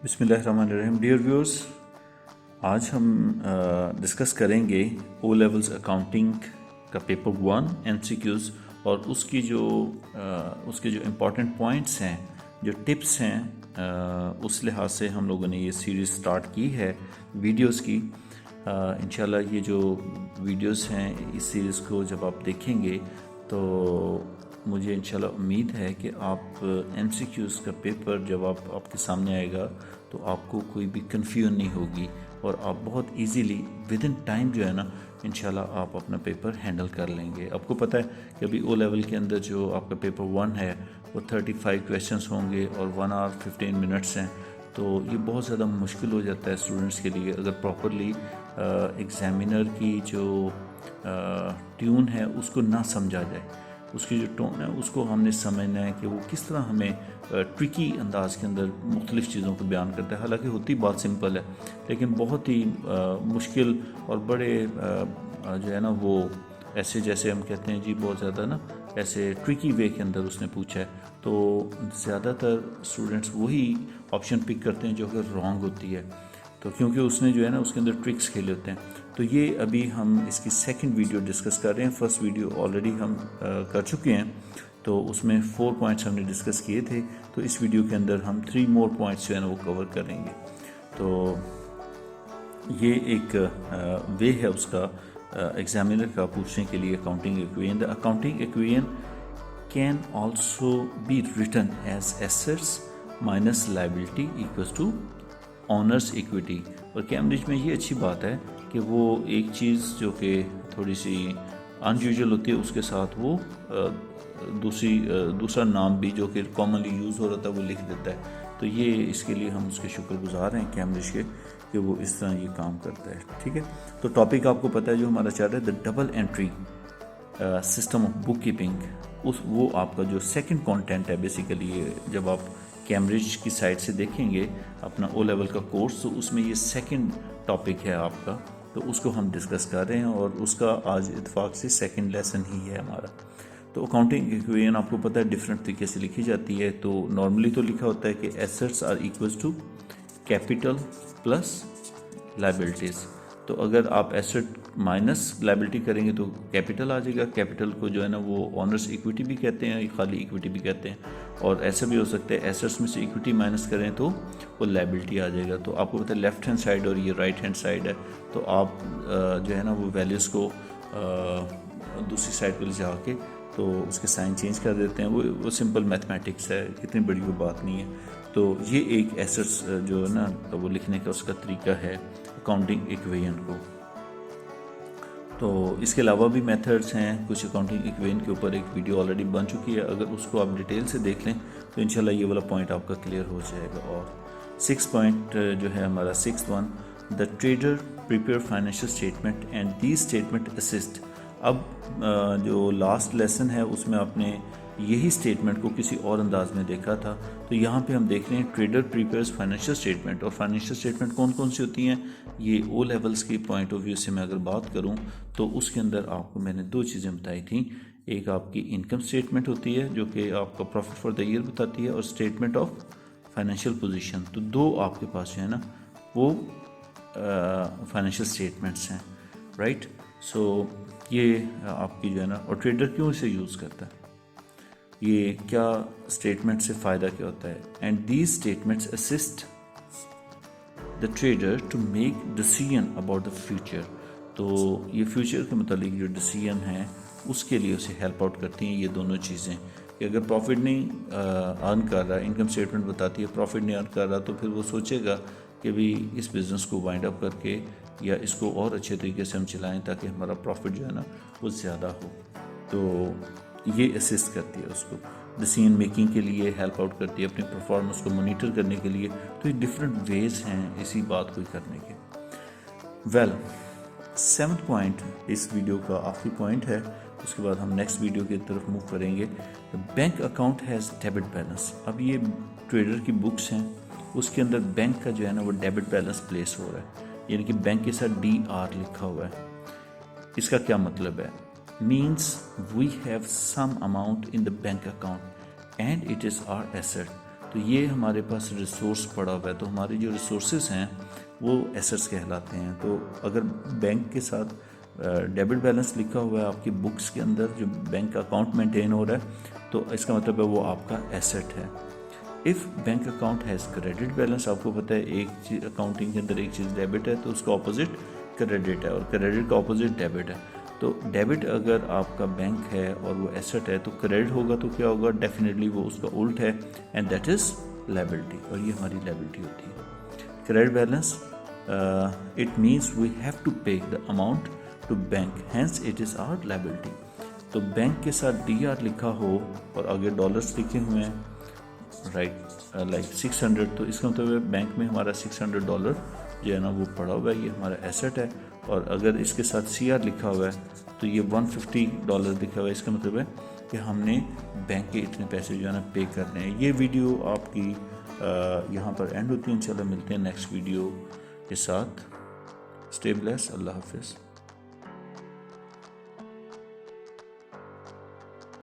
बिस्मिल्लाहिर्रहमानिर्रहीम। Dear viewers, आज हम डिस्कस करेंगे ओ लेवल्स अकाउंटिंग का पेपर 1 एमसीक्यूज़ और उसके जो इम्पोर्टेंट पॉइंट्स हैं, जो टिप्स हैं, उस लिहाज से हम लोगों ने ये सीरीज़ स्टार्ट की है वीडियोस की। इंशाल्लाह ये जो वीडियोस हैं, इस सीरीज़ को जब आप देखेंगे तो मुझे इंशाल्लाह उम्मीद है कि आप एमसीक्यूज़ का पेपर जब आपके सामने आएगा तो आपको कोई भी कन्फ्यूजन नहीं होगी और आप बहुत इजीली विद इन टाइम जो है ना, इंशाल्लाह आप अपना पेपर हैंडल कर लेंगे। आपको पता है कि अभी ओ लेवल के अंदर जो आपका पेपर 1 है वो 35 क्वेश्चंस होंगे और 1 आवर 15 मिनट्स हैं। तो ये बहुत ज़्यादा मुश्किल हो जाता है स्टूडेंट्स के लिए अगर प्रॉपरली एग्ज़ामिनर की जो ट्यून है उसको ना समझा जाए, उसकी जो टोन है उसको हमने समझना है कि वो किस तरह हमें ट्रिकी अंदाज के अंदर मुख्तलिफ़ चीज़ों को बयान करता है। हालांकि होती बात सिंपल है लेकिन बहुत ही मुश्किल और बड़े जो है ना वो ऐसे, जैसे हम कहते हैं जी, बहुत ज़्यादा ना ऐसे ट्रिकी वे के अंदर उसने पूछा है। तो ज़्यादातर स्टूडेंट्स वही ऑप्शन पिक करते हैं जो अगर रॉन्ग होती है, तो क्योंकि उसने जो है ना उसके अंदर ट्रिक्स खेले होते हैं। तो ये अभी हम इसकी सेकंड वीडियो डिस्कस कर रहे हैं। फर्स्ट वीडियो ऑलरेडी हम कर चुके हैं, तो उसमें 4 पॉइंट्स हमने डिस्कस किए थे। तो इस वीडियो के अंदर हम 3 मोर पॉइंट्स जो है ना वो कवर करेंगे। तो ये एक वे है उसका एग्जामिनर का पूछने के लिए accounting equation. The accounting equation can also be written as assets minus liability equals to owner's equity. और कैम्ब्रिज में ये अच्छी बात है कि वो एक चीज़ जो कि थोड़ी सी अनयूजुअल होती है उसके साथ वो दूसरा नाम भी जो कि कॉमनली यूज़ हो रहा था वो लिख देता है। तो ये इसके लिए हम उसके शुक्रगुजार हैं कैम्ब्रिज के कि वो इस तरह ये काम करता है। ठीक है, तो टॉपिक आपको पता है जो हमारा चल रहा है, the double entry system of book keeping. वो आपका जो सेकंड कंटेंट है बेसिकली। जब आप कैम्ब्रिज की साइड से देखेंगे अपना ओ लेवल का कोर्स, तो उसमें ये सेकंड टॉपिक है आपका, तो उसको हम डिस्कस कर रहे हैं और उसका आज इत्फाक से सेकंड लेसन ही है हमारा। तो अकाउंटिंग इक्वेशन आपको पता है डिफरेंट तरीके से लिखी जाती है। तो नॉर्मली तो लिखा होता है कि assets are equals to capital plus liabilities. तो अगर आप एसेट माइनस लाइबिलिटी करेंगे तो कैपिटल आ जाएगा। कैपिटल को जो है ना वो ऑनर्स इक्विटी भी कहते हैं, खाली इक्विटी भी कहते हैं। और ऐसा भी हो सकता है एसेट्स में से इक्विटी माइनस करें तो वो लाइबिलिटी आ जाएगा। तो आपको पता है लेफ्ट हैंड साइड और ये राइट हैंड साइड है, तो आप जो है ना वो वैल्यूज़ को दूसरी साइड पर ले जाके तो उसके साइन चेंज कर देते हैं। वो सिंपल मैथमेटिक्स है, इतनी बड़ी वो बात नहीं है। तो ये एक एसेट्स जो है ना तो वो लिखने का उसका तरीका है अकाउंटिंग इक्वेशन को। तो इसके अलावा भी मेथड्स हैं कुछ। अकाउंटिंग इक्वेशन के ऊपर एक वीडियो ऑलरेडी बन चुकी है, अगर उसको आप डिटेल से देख लें तो इंशाल्लाह ये वाला पॉइंट आपका क्लियर हो जाएगा। और 6 पॉइंट जो है हमारा 6th one, the trader prepare financial statement and these statement assist. अब जो लास्ट लेसन है उसमें आपने यही स्टेटमेंट को किसी और अंदाज में देखा था, तो यहाँ पे हम देख रहे हैं ट्रेडर प्रिपेयर्स फाइनेंशियल स्टेटमेंट। और फाइनेंशियल स्टेटमेंट कौन कौन सी होती हैं, ये ओ लेवल्स के पॉइंट ऑफ व्यू से मैं अगर बात करूँ तो उसके अंदर आपको मैंने 2 चीज़ें बताई थी। एक आपकी इनकम स्टेटमेंट होती है जो कि आपका प्रॉफिट फॉर द ईयर बताती है, और स्टेटमेंट ऑफ फाइनेंशियल पोजीशन। तो 2 आपके पास जो है ना वो फाइनेंशियल स्टेटमेंट्स हैं, राइट। सो ये आपकी जो है ना, और ट्रेडर क्यों इसे यूज़ करता है, ये क्या स्टेटमेंट से फ़ायदा क्या होता है। And these statements assist the trader to make decision about the future. तो ये फ्यूचर के मतलब जो डिसीजन है उसके लिए उसे हेल्प आउट करती हैं ये दोनों चीज़ें। कि अगर प्रॉफिट नहीं अर्न कर रहा, इनकम स्टेटमेंट बताती है प्रॉफिट नहीं अर्न कर रहा, तो फिर वो सोचेगा कि भी इस बिज़नेस को वाइंड अप करके या इसको और अच्छे तरीके से हम चलाएं ताकि हमारा प्रॉफिट जो है ना वो ज़्यादा हो। तो ये असिस्ट करती है उसको, डिसीजन मेकिंग के लिए हेल्प आउट करती है, अपनी परफॉर्मेंस को मॉनिटर करने के लिए। तो ये डिफरेंट वेज हैं इसी बात को करने के। वेल 7th पॉइंट इस वीडियो का आखिरी पॉइंट है, उसके बाद हम नेक्स्ट वीडियो की तरफ मूव करेंगे। Bank account has debit balance. अब ये ट्रेडर की बुक्स हैं, उसके अंदर बैंक का जो है ना वो डेबिट बैलेंस प्लेस हो रहा है, यानी कि बैंक के साथ DR लिखा हुआ है। इसका क्या मतलब है, means we have some amount in the bank account and it is our asset. तो ये हमारे पास रिसोर्स पड़ा हुआ है, तो हमारे जो रिसोर्सेज हैं वो एसेट्स कहलाते हैं। तो अगर बैंक के साथ डेबिट बैलेंस लिखा हुआ है आपकी बुक्स के अंदर, जो बैंक अकाउंट मेंटेन हो रहा है, तो इसका मतलब है वो आपका एसेट है। If bank account has credit balance, आपको पता है एक चीज़ अकाउंटिंग के अंदर एक चीज़ डेबिट है तो उसका ऑपोजिट क्रेडिट है, और क्रेडिट का ऑपोजिट डेबिट है। तो डेबिट अगर आपका बैंक है और वो एसेट है, तो क्रेडिट होगा तो क्या होगा, डेफिनेटली वो उसका उल्ट है, एंड दैट इज़ लायबिलिटी, और ये हमारी लायबिलिटी होती है। Credit balance it means we have to pay the amount to bank, hence it is our liability. तो बैंक के साथ DR लिखा हो और आगे डॉलर्स लिखे हुए हैं, राइट, लाइक 600, तो इसका मतलब बैंक में हमारा $600 जो है ना वो पड़ा हुआ है, ये हमारा एसेट है। और अगर इसके साथ CR लिखा हुआ है तो ये $150 लिखा हुआ है, इसका मतलब है कि हमने बैंक के इतने पैसे जो है ना पे करने हैं। ये वीडियो आपकी यहाँ पर एंड होती है। इंशाल्लाह मिलते हैं नेक्स्ट वीडियो के साथ। स्टे ब्लेस्ड, अल्लाह हाफिज़।